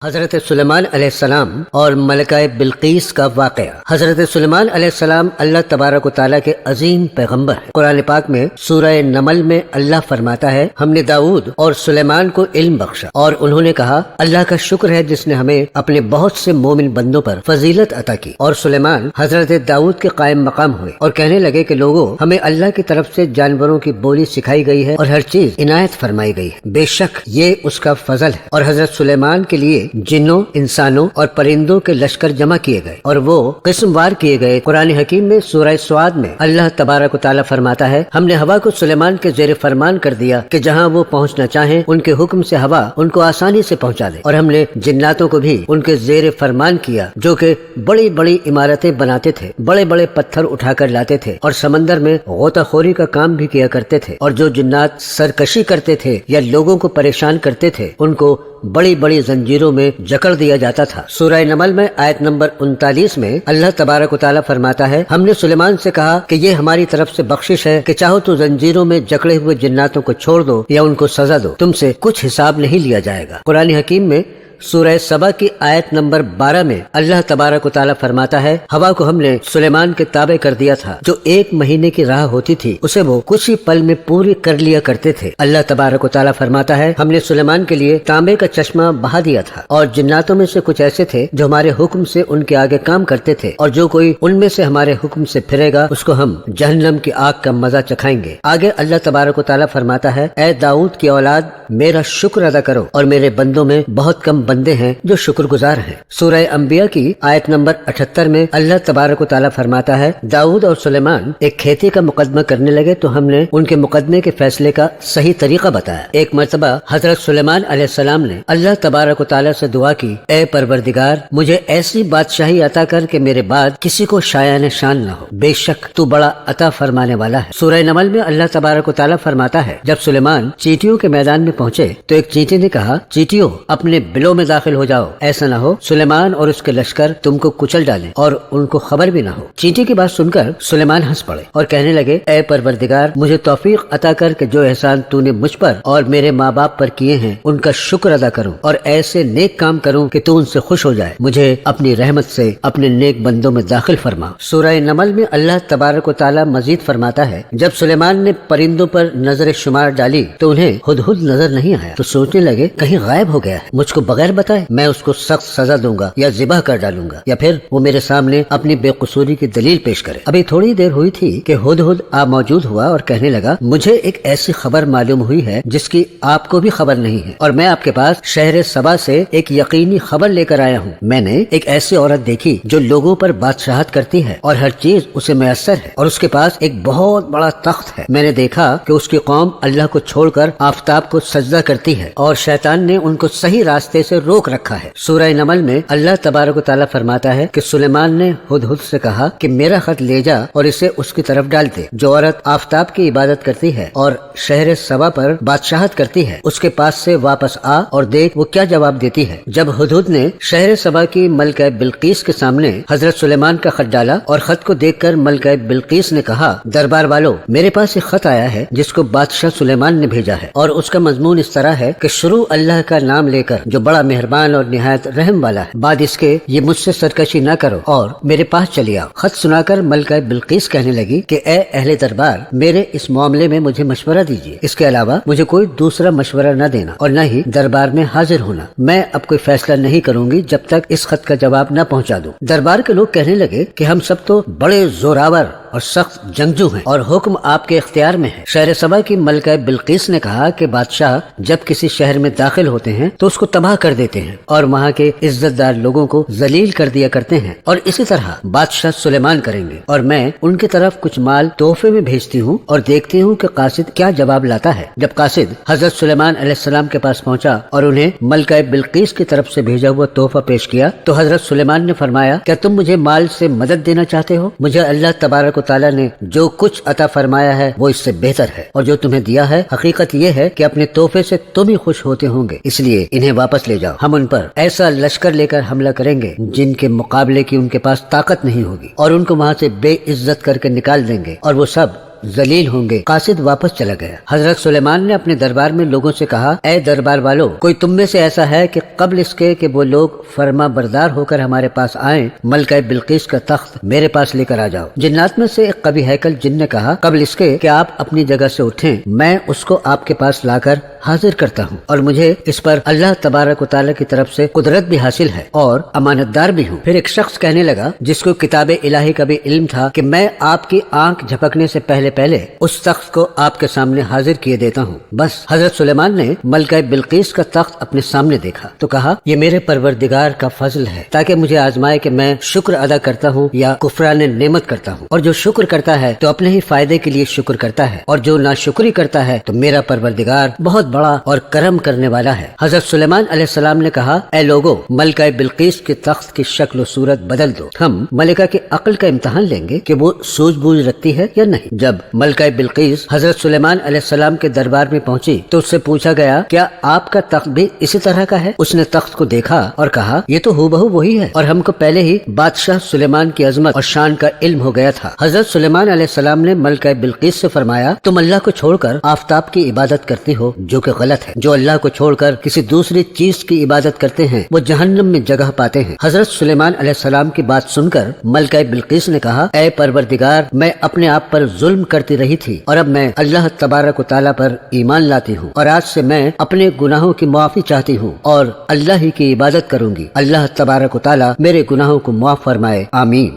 حضرت سلیمان علیہ السلام اور ملکہ بلقیس کا واقعہ۔ حضرت سلیمان علیہ السلام اللہ تبارک و تعالیٰ کے عظیم پیغمبر ہیں۔ قرآن پاک میں سورہ نمل میں اللہ فرماتا ہے، ہم نے داؤد اور سلیمان کو علم بخشا اور انہوں نے کہا اللہ کا شکر ہے جس نے ہمیں اپنے بہت سے مومن بندوں پر فضیلت عطا کی۔ اور سلیمان حضرت داؤد کے قائم مقام ہوئے اور کہنے لگے کہ لوگوں، ہمیں اللہ کی طرف سے جانوروں کی بولی سکھائی گئی ہے اور ہر چیز عنایت فرمائی گئی ہے، بے شک یہ اس کا فضل ہے۔ اور حضرت سلیمان کے لیے جنوں، انسانوں اور پرندوں کے لشکر جمع کیے گئے اور وہ قسم وار کیے گئے۔ قرآن حکیم میں سورہ سعد میں اللہ تبارک و تعالیٰ فرماتا ہے، ہم نے ہوا کو سلیمان کے زیر فرمان کر دیا کہ جہاں وہ پہنچنا چاہیں ان کے حکم سے ہوا ان کو آسانی سے پہنچا دے، اور ہم نے جناتوں کو بھی ان کے زیر فرمان کیا جو کہ بڑی بڑی عمارتیں بناتے تھے، بڑے بڑے پتھر اٹھا کر لاتے تھے اور سمندر میں غوطہ خوری کا کام بھی کیا کرتے تھے، اور جو جنات سرکشی کرتے تھے یا لوگوں کو پریشان کرتے تھے ان کو بڑی بڑی زنجیروں میں جکڑ دیا جاتا تھا۔ سورہ نمل میں آیت نمبر 39 میں اللہ تبارک و تعالیٰ فرماتا ہے، ہم نے سلیمان سے کہا کہ یہ ہماری طرف سے بخشش ہے کہ چاہو تو زنجیروں میں جکڑے ہوئے جناتوں کو چھوڑ دو یا ان کو سزا دو، تم سے کچھ حساب نہیں لیا جائے گا۔ قرآن حکیم میں سورہ سبا کی آیت نمبر 12 میں اللہ تبارک و تعالیٰ فرماتا ہے، ہوا کو ہم نے سلیمان کے تابع کر دیا تھا، جو 1 مہینے کی راہ ہوتی تھی اسے وہ کچھ ہی پل میں پوری کر لیا کرتے تھے۔ اللہ تبارک و تعالیٰ فرماتا ہے، ہم نے سلیمان کے لیے تانبے کا چشمہ بہا دیا تھا، اور جناتوں میں سے کچھ ایسے تھے جو ہمارے حکم سے ان کے آگے کام کرتے تھے، اور جو کوئی ان میں سے ہمارے حکم سے پھرے گا اس کو ہم جہنم کی آگ کا مزہ چکھائیں گے۔ آگے اللہ تبارک و تعالیٰ فرماتا ہے، اے داؤد کی اولاد، میرا شکر ادا کرو، اور میرے بندوں میں بہت کم بندے ہیں جو شکر گزار ہیں۔ سورہ انبیاء کی آیت نمبر 78 میں اللہ تبارک و تعالیٰ فرماتا ہے، داؤد اور سلیمان ایک کھیتی کا مقدمہ کرنے لگے تو ہم نے ان کے مقدمے کے فیصلے کا صحیح طریقہ بتایا۔ ایک مرتبہ حضرت سلیمان علیہ السلام نے اللہ تبارک و تعالیٰ سے دعا کی، اے پروردگار، مجھے ایسی بادشاہی عطا کر کہ میرے بعد کسی کو شایان شان نہ ہو، بے شک تو بڑا عطا فرمانے والا ہے۔ سورہ نمل میں اللہ تبارک و تعالیٰ فرماتا ہے، جب سلیمان چیٹیوں کے میدان میں پہنچے تو ایک چیٹی نے کہا، چیٹیوں اپنے بلوں میں داخل ہو جاؤ، ایسا نہ ہو سلیمان اور اس کے لشکر تم کو کچل ڈالیں اور ان کو خبر بھی نہ ہو۔ چیٹی کی بات سن کر سلیمان ہنس پڑے اور کہنے لگے، اے پروردگار، مجھے توفیق عطا کر کہ جو احسان تو نے مجھ پر اور میرے ماں باپ پر کیے ہیں ان کا شکر ادا کروں اور ایسے نیک کام کروں کہ تو ان سے خوش ہو جائے، مجھے اپنی رحمت سے اپنے نیک بندوں میں داخل فرما۔ سورہ نمل میں اللہ تبارک و تعالیٰ مزید فرماتا ہے، جب سلیمان نے پرندوں پر نظر شمار ڈالی تو انہیں ہدہد نظر نہیں آیا تو سوچنے لگے کہیں غائب ہو گیا ہے، مجھ کو بغیر بتائے میں اس کو سخت سزا دوں گا یا ذبح کر ڈالوں گا، یا پھر وہ میرے سامنے اپنی بے قصوری کی دلیل پیش کرے۔ ابھی تھوڑی دیر ہوئی تھی کہ ہدہد موجود ہوا اور کہنے لگا، مجھے ایک ایسی خبر معلوم ہوئی ہے جس کی آپ کو بھی خبر نہیں ہے، اور میں آپ کے پاس شہر سبا سے ایک یقینی خبر لے کر آیا ہوں۔ میں نے ایک ایسی عورت دیکھی جو لوگوں پر بادشاہت کرتی ہے اور ہر چیز اسے میسر ہے، اور اس کے پاس ایک بہت بڑا تخت ہے۔ میں نے دیکھا کہ اس کی قوم اللہ کو چھوڑ کر آفتاب کو سجدہ کرتی ہے اور شیطان نے ان کو صحیح راستے سے روک رکھا ہے۔ سورہ نمل میں اللہ تبارک و تعالیٰ فرماتا ہے کہ سلیمان نے ہدہد سے کہا کہ میرا خط لے جا اور اسے اس کی طرف ڈال دے، جو عورت آفتاب کی عبادت کرتی ہے اور شہر سبا پر بادشاہت کرتی ہے اس کے پاس سے واپس آ اور دیکھ وہ کیا جواب دیتی ہے۔ جب ہدہد نے شہر سبا کی ملکہ بلقیس کے سامنے حضرت سلیمان کا خط ڈالا اور خط کو دیکھ کر ملکہ بلقیس نے کہا، دربار والو، میرے پاس ایک خط آیا ہے جس کو بادشاہ سلیمان نے بھیجا ہے، اور اس کا مضمون اس طرح ہے کہ شروع اللہ کا نام لے کر جو بڑا مہربان اور نہایت رحم والا ہے، بعد اس کے یہ مجھ سے سرکشی نہ کرو اور میرے پاس چلی آؤ۔ خط سنا کر ملکہ بلقیس کہنے لگی کہ اے اہل دربار، میرے اس معاملے میں مجھے مشورہ دیجیے، اس کے علاوہ مجھے کوئی دوسرا مشورہ نہ دینا اور نہ ہی دربار میں حاضر ہونا، میں اب کوئی فیصلہ نہیں کروں گی جب تک اس خط کا جواب نہ پہنچا دوں۔ دربار کے لوگ کہنے لگے کہ ہم سب تو بڑے زوراور اور سخت جنگجو ہیں اور حکم آپ کے اختیار میں ہے۔ شہر سبا کی ملکہ بلقیس نے کہا کہ بادشاہ جب کسی شہر میں داخل ہوتے ہیں تو اس کو تباہ کر دیتے ہیں اور وہاں کے عزت دار لوگوں کو ذلیل کر دیا کرتے ہیں، اور اسی طرح بادشاہ سلیمان کریں گے، اور میں ان کی طرف کچھ مال تحفے میں بھیجتی ہوں اور دیکھتی ہوں کہ قاصد کیا جواب لاتا ہے۔ جب قاصد حضرت سلیمان علیہ السلام کے پاس پہنچا اور انہیں ملکہ بلقیس کی طرف سے بھیجا ہوا تحفہ پیش کیا تو حضرت سلیمان نے فرمایا، کیا تم مجھے مال سے مدد دینا چاہتے ہو؟ مجھے اللہ تبارک و تعالیٰ نے جو کچھ عطا فرمایا ہے وہ اس سے بہتر ہے، اور جو تمہیں دیا ہے حقیقت یہ ہے کہ اپنے تحفے سے تم ہی خوش ہوتے ہوں گے، اس لیے انہیں واپس لے جاؤ، ہم ان پر ایسا لشکر لے کر حملہ کریں گے جن کے مقابلے کی ان کے پاس طاقت نہیں ہوگی، اور ان کو وہاں سے بے عزت کر کے نکال دیں گے، اور وہ سب ذلیل ہوں گے۔ قاصد واپس چلا گیا۔ حضرت سلیمان نے اپنے دربار میں لوگوں سے کہا، اے دربار والو، کوئی تم میں سے ایسا ہے کہ قبل اس کے کہ وہ لوگ فرما بردار ہو کر ہمارے پاس آئیں، ملکہ بلقیس کا تخت میرے پاس لے کر آ جاؤ۔ جنات میں سے ایک قوی ہیکل جن نے کہا، قبل اس کے کہ آپ اپنی جگہ سے اٹھیں، میں اس کو آپ کے پاس لا کر حاضر کرتا ہوں، اور مجھے اس پر اللہ تبارک و تعالیٰ کی طرف سے قدرت بھی حاصل ہے اور امانت دار بھی ہوں۔ پھر ایک شخص کہنے لگا جس کو کتاب الہی کا بھی علم تھا کہ میں آپ کی آنکھ جھپکنے سے پہلے پہلے اس تخت کو آپ کے سامنے حاضر کیے دیتا ہوں۔ بس حضرت سلیمان نے ملکہ بلقیس کا تخت اپنے سامنے دیکھا تو کہا، یہ میرے پروردگار کا فضل ہے تاکہ مجھے آزمائے کہ میں شکر ادا کرتا ہوں یا کفران نعمت کرتا ہوں، اور جو شکر کرتا ہے تو اپنے ہی فائدے کے لیے شکر کرتا ہے، اور جو ناشکری کرتا ہے تو میرا پروردگار بہت بڑا اور کرم کرنے والا ہے۔ حضرت سلیمان علیہ السلام نے کہا، اے لوگو، ملکہ بلقیس کے تخت کی شکل و صورت بدل دو، ہم ملکہ کی عقل کا امتحان لیں گے کہ وہ سوجھ بوجھ رکھتی ہے یا نہیں۔ جب ملکہ بلقیس حضرت سلیمان علیہ السلام کے دربار میں پہنچی تو اس سے پوچھا گیا، کیا آپ کا تخت بھی اسی طرح کا ہے؟ اس نے تخت کو دیکھا اور کہا، یہ تو ہو بہو وہی ہے، اور ہم کو پہلے ہی بادشاہ سلیمان کی عظمت اور شان کا علم ہو گیا تھا۔ حضرت سلیمان علیہ السلام نے ملکہ بلقیس سے فرمایا، تم اللہ کو چھوڑ کر آفتاب کی عبادت کرتی ہو، جو کہ غلط ہے۔ جو اللہ کو چھوڑ کر کسی دوسری چیز کی عبادت کرتے ہیں وہ جہنم میں جگہ پاتے ہیں۔ حضرت سلیمان علیہ السلام کی بات سن کر ملکہ بلقیس نے کہا، اے پروردگار، میں اپنے آپ پر ظلم کرتی رہی تھی، اور اب میں اللہ تبارک و تعالیٰ پر ایمان لاتی ہوں، اور آج سے میں اپنے گناہوں کی معافی چاہتی ہوں اور اللہ ہی کی عبادت کروں گی۔ اللہ تبارک و تعالیٰ میرے گناہوں کو معاف فرمائے، آمین۔